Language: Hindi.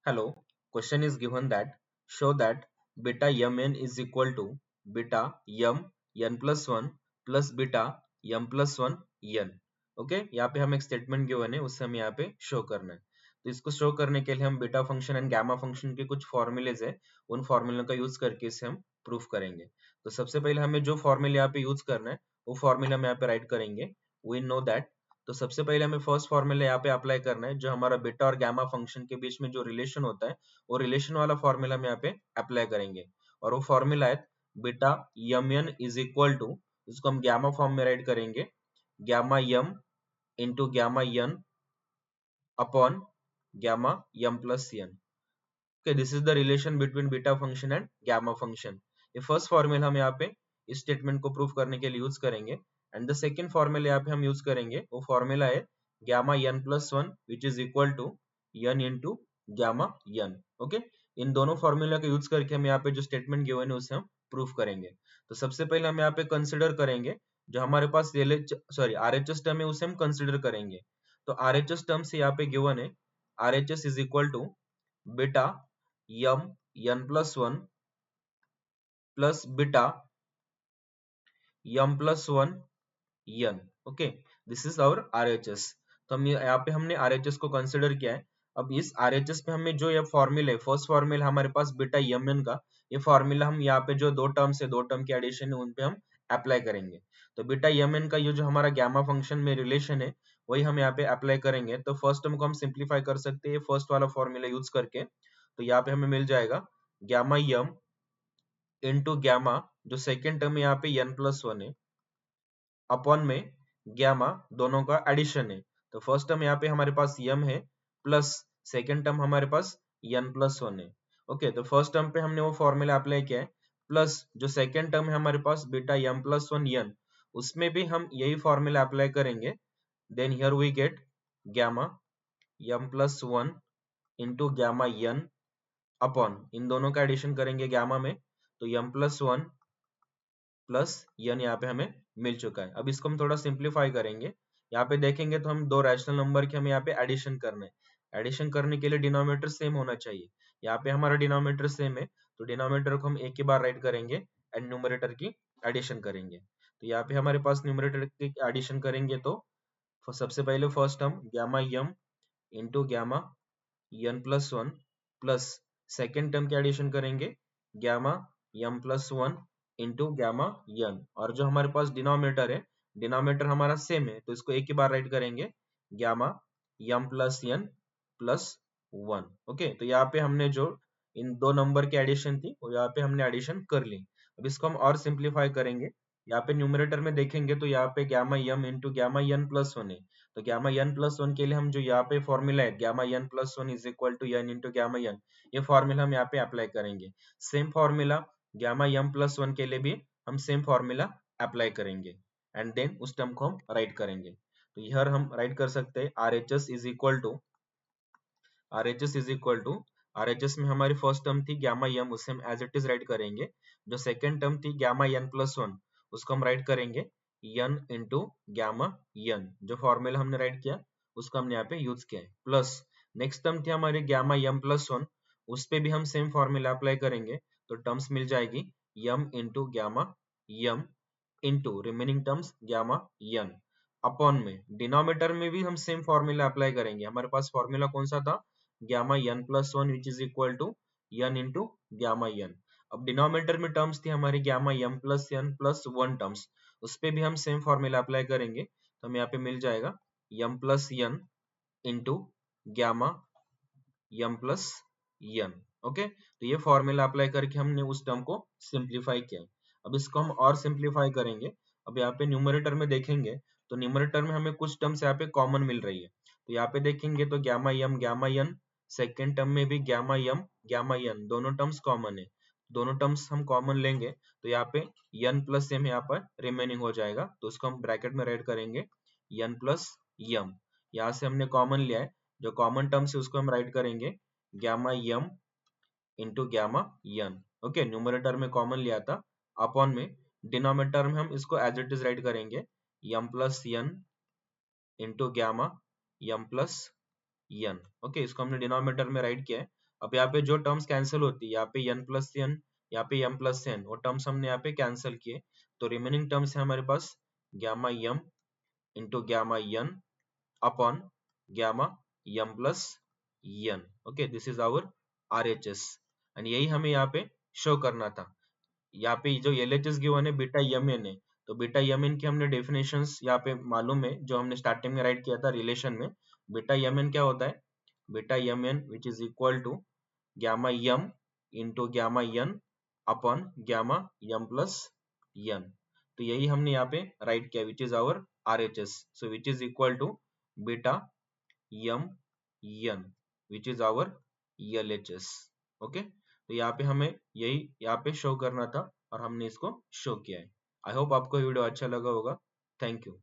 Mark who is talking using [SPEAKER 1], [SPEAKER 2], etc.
[SPEAKER 1] Hello, question is given that show that beta mn is equal to beta n plus 1 plus beta m plus 1 n. Okay, यहाँ पे हम एक स्टेटमेंट गिवन है, उससे हम यहाँ पे शो करना है. तो इसको शो करने के लिए हम beta function and gamma function के कुछ फॉर्मूलेज है, उन फॉर्मूलों का यूज करके इसे हम प्रूफ करेंगे. तो सबसे पहले हमें जो फॉर्मूला यहाँ पे यूज करना है वो फॉर्मूला हम यहाँ पे राइट करेंगे. We know that. तो सबसे पहले हमें फर्स्ट फॉर्मूला यहाँ पे अप्लाई करना है, जो हमारा बीटा और गामा फंक्शन के बीच में जो रिलेशन होता है वो रिलेशन वाला फॉर्मूला हम यहाँ पे अप्लाई करेंगे. और वो फॉर्मूला है beta m n is equal to, इसको हम गामा फॉर्म में राइट करेंगे, gamma m into gamma n upon gamma m plus n. Okay, this is the relation between beta function and gamma function. ये फर्स्ट फॉर्मूला हम यहाँ पे इस स्टेटमेंट को प्रूफ करने के लिए यूज करेंगे. एंड द सेकंड फॉर्मूला यहाँ पे हम यूज करेंगे, वो फॉर्मूला है gamma n plus 1 which is equal to n into gamma n. Okay, इन दोनों फॉर्मूला का यूज करके हम यहाँ पे जो स्टेटमेंट गिवन है उसे हम प्रूफ करेंगे. तो सबसे पहले हम यहाँ पे कंसिडर करेंगे जो हमारे पास RHS टर्म है उसे हम कंसिडर करेंगे. तो RHS टर्म से यहाँ पे गिवन है RHS is equal to beta m n plus 1 plus beta m plus 1 n. Okay, this is our RHS. तो हम यहाँ पे हमने RHS को कंसिडर किया है. अब इस RHS पे हमें जो ये फॉर्मूला है, फर्स्ट फॉर्मूला हमारे पास बीटा mn का, ये फॉर्मूला हम यहाँ पे जो दो टर्म्स है, दो टर्म के एडिशन है, उन पे हम अप्लाई करेंगे. तो बीटा mn का ये जो हमारा गामा फंक्शन में रिलेशन है वही हम यहाँ पे अप्लाई करेंगे. तो फर्स्ट टर्म को हम सिंप्लीफाई कर सकते हैं फर्स्ट वाला फॉर्मूला यूज करके. तो यहाँ पे हमें मिल जाएगा गामा m इंटू गामा, जो सेकेंड टर्म यहाँ पे n प्लस 1 है, अपॉन में गामा, दोनों का एडिशन है. तो फर्स्ट टर्म यहाँ पे हमारे पास m है प्लस सेकेंड टर्म हमारे पास n प्लस 1 है. ओके, तो फर्स्ट टर्म पे हमने वो फॉर्मूला अप्लाई किया है, प्लस जो सेकेंड टर्म है हमारे पास बीटा m प्लस 1 n, उसमें भी हम यही फॉर्मूला अप्लाई करेंगे. Then here we get gamma m plus 1 into gamma n upon, इन दोनों का एडिशन करेंगे गामा में, तो m प्लस 1 प्लस n यहाँ पे हमें मिल चुका है. अब इसको हम थोड़ा सिंप्लीफाई करेंगे. यहाँ पे देखेंगे तो हम दो रैशनल नंबर के हमें यहाँ पे एडिशन करना है. एडिशन करने के लिए डिनोमिनेटर सेम होना चाहिए. यहाँ पे हमारा डिनोमिनेटर सेम है, तो डिनोमिनेटर को हम एक ही बार राइट करेंगे एंड न्यूमरेटर की एडिशन करेंगे. तो यहाँ पे हमारे पास न्यूमरेटर की एडिशन करेंगे तो सबसे पहले first term gamma m into gamma n plus 1 plus second term की एडिशन करेंगे gamma m plus 1 into gamma n. और जो हमारे पास डिनोमिनेटर है, डिनोमिनेटर हमारा सेम है, तो इसको एक ही बार राइट करेंगे gamma m plus n plus 1. Okay, तो यहाँ पे हमने जो इन दो नंबर की एडिशन थी वो यहाँ पे हमने एडिशन कर ली. अब इसको हम और सिंप्लीफाई करेंगे. यहाँ पे न्यूमरेटर में देखेंगे तो यहाँ पे gamma m into gamma n plus 1 है. तो गामा n प्लस 1 के लिए हम जो यहाँ पे फॉर्मूला है gamma n plus 1 is equal to n into gamma n, ये फॉर्मूला हम यहाँ पे अप्लाई करेंगे. Same formula gamma m plus 1 के लिए भी हम सेम फॉर्मूला अप्लाई करेंगे एंड देन उस टर्म को हम राइट करेंगे. तो यह हम राइट कर सकते हैं RHS is equal to, RHS में हमारी फर्स्ट टर्म थी गामा m, उसे हम एज इट इज राइट करेंगे. जो सेकेंड टर्म थी गामा n प्लस 1, उसको हम राइट करेंगे n इंटू गामा n. जो फॉर्मूला हमने राइट किया उसको हमने यहाँ पे यूज किया है. प्लस नेक्स्ट टर्म थी हमारी गामा m प्लस 1, उस पे भी हम सेम फॉर्मूला अप्लाई करेंगे. तो टर्म्स मिल जाएगी m into gamma m into remaining terms gamma n upon में डिनोमिनेटर में भी हम सेम फॉर्मूला अप्लाई करेंगे. हमारे पास फॉर्मूला कौन सा था, gamma n plus 1 which is equal to n into gamma n. अब डिनोमिनेटर में टर्म्स थी हमारी gamma m plus n plus 1 terms, उस पे भी हम सेम फॉर्मूला अप्लाई करेंगे. तो हमें यहाँ पे मिल जाएगा m plus n into gamma m plus n. Okay, तो ये फॉर्मूला अप्लाई करके हमने उस टर्म को सिंप्लीफाई किया. अब इसको हम और सिंप्लीफाई करेंगे. अब यहाँ पे न्यूमरेटर में देखेंगे तो न्यूमरेटर में हमें कुछ टर्म्स यहाँ पे कॉमन मिल रही है. तो यहाँ पे देखेंगे तो गामा n, सेकेंड टर्म में भी गामा n, दोनों टर्म्स कॉमन है. दोनों टर्म्स हम कॉमन लेंगे तो यहाँ पे n प्लस m यहाँ पर रिमेनिंग हो जाएगा. तो उसको हम ब्रैकेट में राइट करेंगे n प्लस m. यहाँ से हमने कॉमन लिया है, जो कॉमन टर्म्स है उसको हम राइट करेंगे gamma m into gamma n. Okay, numerator में कॉमन लिया था, अपॉन में डिनोमिनेटर में हम इसको एज इट इज राइट करेंगे m plus n into gamma m plus n. Okay, इसको हमने डिनोमिनेटर में राइट किया है. अब यहाँ पे जो टर्म्स कैंसिल होती है, यहाँ पे n प्लस एन, यहाँ पे m प्लस एन, वो टर्म्स हमने यहाँ पे कैंसिल किए, तो रिमेनिंग टर्म्स है हमारे पास gamma m into gamma n upon gamma m plus n। Okay, this is our RHS and यही हमें यहाँ पे शो करना था। यहाँ पे जो LHS गिवन है बीटा mn है, तो बीटा mn की हमने डेफिनेशंस यहाँ पे मालूम है, जो हमने स्टार्टिंग में राइट किया था रिलेशन में। बीटा mn क्या होता है? Beta mn which is equal to gamma m into gamma n upon gamma m plus n। तो यही हमने यहाँ पे राइट किया, which is our RHS, so which is equal to beta m n which is our LHS। Okay, तो यहाँ पे हमें यही यहाँ पे शो करना था और हमने इसको शो किया है। आई होप आपको वीडियो अच्छा लगा होगा। Thank you.